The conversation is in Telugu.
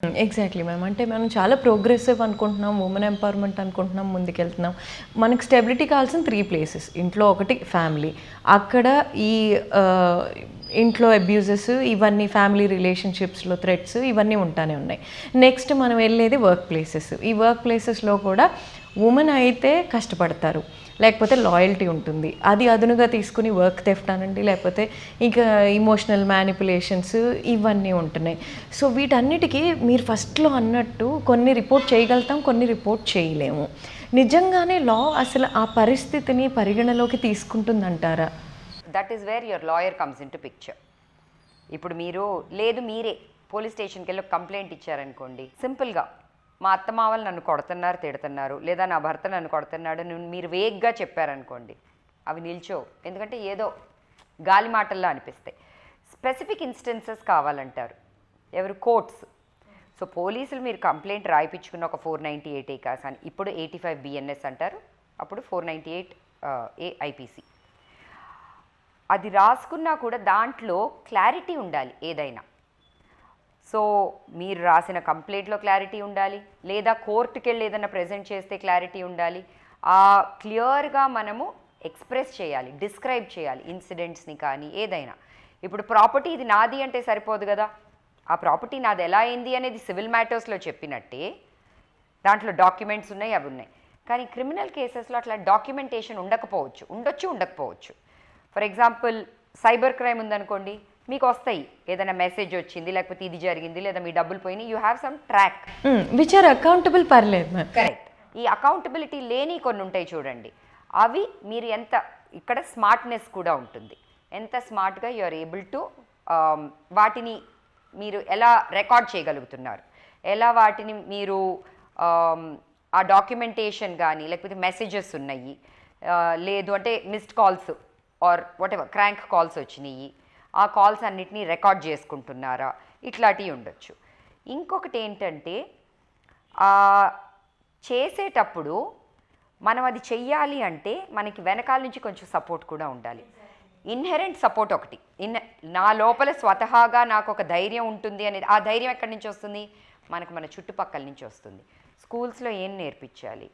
Exactly ma'am. అంటే మనం చాలా ప్రోగ్రెసివ్ అనుకుంటున్నాం, ఉమెన్ ఎంపవర్మెంట్ అనుకుంటున్నాం, ముందుకెళ్తున్నాం. మనకు స్టెబిలిటీ కావాల్సిన 3 ప్లేసెస్. ఇంట్లో ఒకటి ఫ్యామిలీ, అక్కడ ఈ ఇంట్లో అబ్యూజెస్ ఇవన్నీ, ఫ్యామిలీ రిలేషన్షిప్స్లో థ్రెట్స్ ఇవన్నీ ఉంటానే ఉన్నాయి. నెక్స్ట్ మనం వెళ్ళేది వర్క్ ప్లేసెస్. ఈ వర్క్ ప్లేసెస్లో కూడా ఉమెన్ అయితే కష్టపడతారు, లేకపోతే లాయల్టీ ఉంటుంది, అది అదునుగా తీసుకుని వర్క్ థెఫ్ట్ అనండి, లేకపోతే ఇంకా ఇమోషనల్ మ్యానిపులేషన్స్ ఇవన్నీ ఉంటున్నాయి. సో వీటన్నిటికీ మీరు ఫస్ట్లో అన్నట్టు కొన్ని రిపోర్ట్ చేయగలుగుతాం, కొన్ని రిపోర్ట్ చేయలేము. నిజంగానే లా అసలు ఆ పరిస్థితిని పరిగణలోకి తీసుకుంటుందంటారా? That is where your lawyer comes into picture. ఇప్పుడు మీరు లేదు మీరే పోలీస్ స్టేషన్కి వెళ్ళి కంప్లైంట్ ఇచ్చారనుకోండి, సింపుల్గా మా అత్తమావలు నన్ను కొడుతున్నారు, తిడుతున్నారు, లేదా నా భర్త నన్ను కొడుతున్నాడు మీరు వేగ్గా చెప్పారనుకోండి, అవి నిల్చో. ఎందుకంటే ఏదో గాలి మాటల్లో అనిపిస్తాయి. స్పెసిఫిక్ ఇన్స్టెన్సెస్ కావాలంటారు ఎవరు? కోర్ట్స్. సో పోలీసులు మీరు కంప్లైంట్ రాయిపించుకున్న ఒక 498 కేసు అని, ఇప్పుడు 85 BNS అంటారు, అప్పుడు 498 AIPC. అది రాసుకున్నా కూడా దాంట్లో క్లారిటీ ఉండాలి ఏదైనా. సో మీరు రాసిన కంప్లైంట్లో క్లారిటీ ఉండాలి, లేదా కోర్టుకి వెళ్ళి ఏదైనా ప్రజెంట్ చేస్తే క్లారిటీ ఉండాలి. క్లియర్గా మనము ఎక్స్ప్రెస్ చేయాలి, డిస్క్రైబ్ చేయాలి ఇన్సిడెంట్స్ని కానీ ఏదైనా. ఇప్పుడు ప్రాపర్టీ ఇది నాది అంటే సరిపోదు కదా, ఆ ప్రాపర్టీ నాది ఎలా అయింది అనేది సివిల్ మ్యాటర్స్లో చెప్పినట్టే దాంట్లో డాక్యుమెంట్స్ ఉన్నాయి, అవి ఉన్నాయి. కానీ క్రిమినల్ కేసెస్లో అట్లా డాక్యుమెంటేషన్ ఉండకపోవచ్చు, ఉండకపోవచ్చు. ఫర్ ఎగ్జాంపుల్ సైబర్ క్రైమ్ ఉందనుకోండి, మీకు వస్తాయి ఏదైనా మెసేజ్ వచ్చింది, లేకపోతే ఇది జరిగింది, లేదా మీ డబ్బులు పోయినాయి, you have some track which are accountable. పర్లేదు, కరెక్ట్. ఈ అకౌంటబిలిటీ లేని కొన్ని ఉంటాయి చూడండి, అవి మీరు ఎంత, ఇక్కడ స్మార్ట్నెస్ కూడా ఉంటుంది, ఎంత స్మార్ట్గా యు ఆర్ ఏబుల్ టు వాటిని మీరు ఎలా రికార్డ్ చేయగలుగుతున్నారు, ఎలా వాటిని మీరు ఆ డాక్యుమెంటేషన్ కానీ, లేకపోతే మెసేజెస్ ఉన్నాయి, లేదు అంటే missed calls or whatever crank calls వచ్చినాయి, ఆ కాల్స్ అన్నిటినీ రికార్డ్ చేసుకుంటున్నారా, ఇట్లాంటివి ఉండొచ్చు. ఇంకొకటి ఏంటంటే చేసేటప్పుడు మనం అది చెయ్యాలి అంటే మనకి వెనకాల నుంచి కొంచెం సపోర్ట్ కూడా ఉండాలి. ఇన్హెరెంట్ సపోర్ట్ ఒకటి, నా లోపల స్వతహాగా నాకు ఒక ధైర్యం ఉంటుంది అనేది, ఆ ధైర్యం ఎక్కడి నుంచి వస్తుంది? మన చుట్టుపక్కల నుంచి వస్తుంది. స్కూల్స్లో ఏం నేర్పించాలి,